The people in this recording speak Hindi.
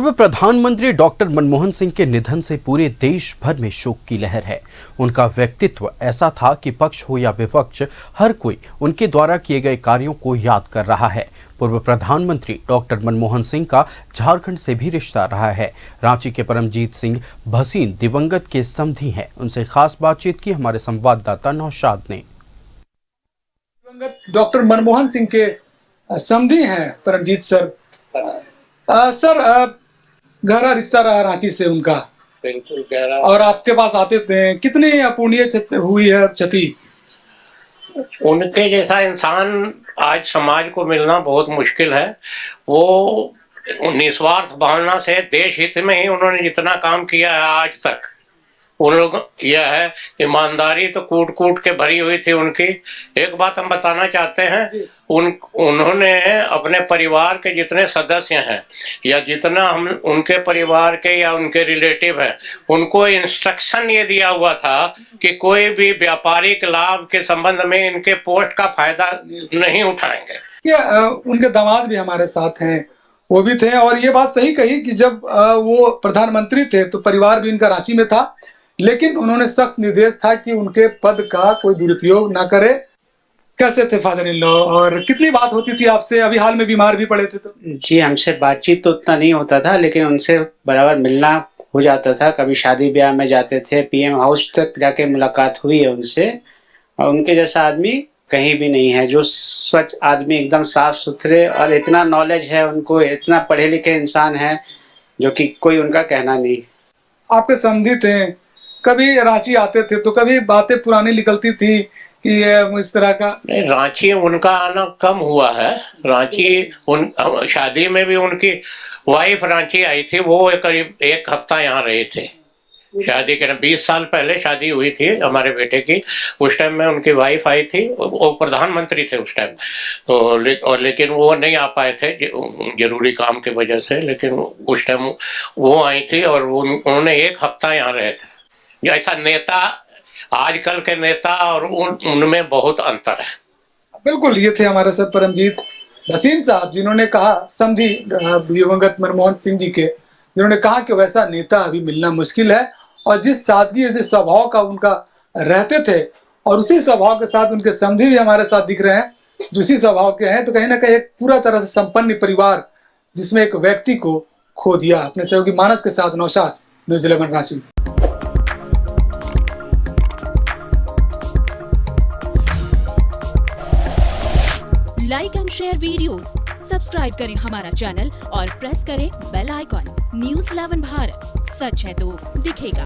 पूर्व प्रधानमंत्री डॉक्टर मनमोहन सिंह के निधन से पूरे देश भर में शोक की लहर है। उनका व्यक्तित्व ऐसा था कि पक्ष हो या विपक्ष, हर कोई उनके द्वारा किए गए कार्यों को याद कर रहा है। पूर्व प्रधानमंत्री डॉक्टर मनमोहन सिंह का झारखंड से भी रिश्ता रहा है। रांची के परमजीत सिंह भसीन दिवंगत के समधी हैं। उनसे खास बातचीत की हमारे संवाददाता नौशाद ने। दिवंगत डॉक्टर मनमोहन सिंह के समधी हैं परमजीत सर। सर, गहरा रिश्ता रहा रांची से उनका। बिल्कुल गहरा। और आपके पास आते थे, कितनी अपूर्णीय हुई है क्षति। उनके जैसा इंसान आज समाज को मिलना बहुत मुश्किल है। वो निस्वार्थ भावना से देश हित में ही उन्होंने जितना काम किया है आज तक, उन लोग किया है। ईमानदारी तो कूट कूट के भरी हुई थी उनकी। एक बात हम बताना चाहते हैं, उन्होंने अपने परिवार के जितने सदस्य हैं या जितना हम उनके परिवार के या उनके रिलेटिव हैं, उनको इंस्ट्रक्शन ये दिया हुआ था कि कोई भी व्यापारिक लाभ के संबंध में इनके पोस्ट का फायदा नहीं उठाएंगे। उनके दामाद भी हमारे साथ हैं, वो भी थे, और ये बात सही कही कि जब वो प्रधानमंत्री थे तो परिवार भी इनका रांची में था, लेकिन उन्होंने सख्त निर्देश था कि उनके पद का कोई दुरुपयोग ना करे। कैसे थे फादर इन लॉ, और कितनी बात होती थी आपसे? अभी हाल में बीमार भी पड़े थे तो। जी, हमसे बातचीत तो उतना नहीं होता था, लेकिन उनसे बराबर मिलना हो जाता था। कभी शादी ब्याह में जाते थे, पीएम हाउस तक जाके मुलाकात हुई है उनसे। और उनके जैसा आदमी कहीं भी नहीं है, जो स्वच्छ आदमी, एकदम साफ सुथरे, और इतना नॉलेज है उनको, इतना पढ़े लिखे इंसान है जो कि कोई उनका कहना नहीं। आपके समधी थे, कभी रांची आते थे तो कभी बातें पुरानी निकलती थी कि इस तरह का? नहीं, रांची उनका आना कम हुआ है। रांची शादी में भी उनकी वाइफ रांची आई थी। वो करीब एक हफ्ता यहाँ रहे थे शादी के। 20 साल पहले शादी हुई थी हमारे बेटे की। उस टाइम में उनकी वाइफ आई थी, वो प्रधानमंत्री थे उस टाइम तो, लेकिन वो नहीं आ पाए थे जरूरी काम की वजह से। लेकिन उस टाइम वो आई थी और उन्होंने एक हफ्ता यहाँ रहे थे। जैसा नेता, आजकल के नेता और उनमें बहुत अंतर है। बिल्कुल, ये थे हमारे साथ परमजीत भसीन साहब, जिन्होंने कहा, समधी दिवंगत मनमोहन सिंह जी के, जिन्होंने कहा कि वैसा नेता अभी मिलना मुश्किल है। और जिस सादगी, जिस स्वभाव का उनका रहते थे, और उसी स्वभाव के साथ उनके समधी भी हमारे साथ दिख रहे हैं जो उसी स्वभाव के हैं। तो कहीं ना कहीं एक पूरा तरह से संपन्न परिवार, जिसमें एक व्यक्ति को खो दिया। अपने सहयोगी मानस के साथ Naushad, news 11 Ranchi. Like and share videos, subscribe करें हमारा चैनल और प्रेस करें बेल आइकॉन। न्यूज़ 11 भारत, सच है तो दिखेगा।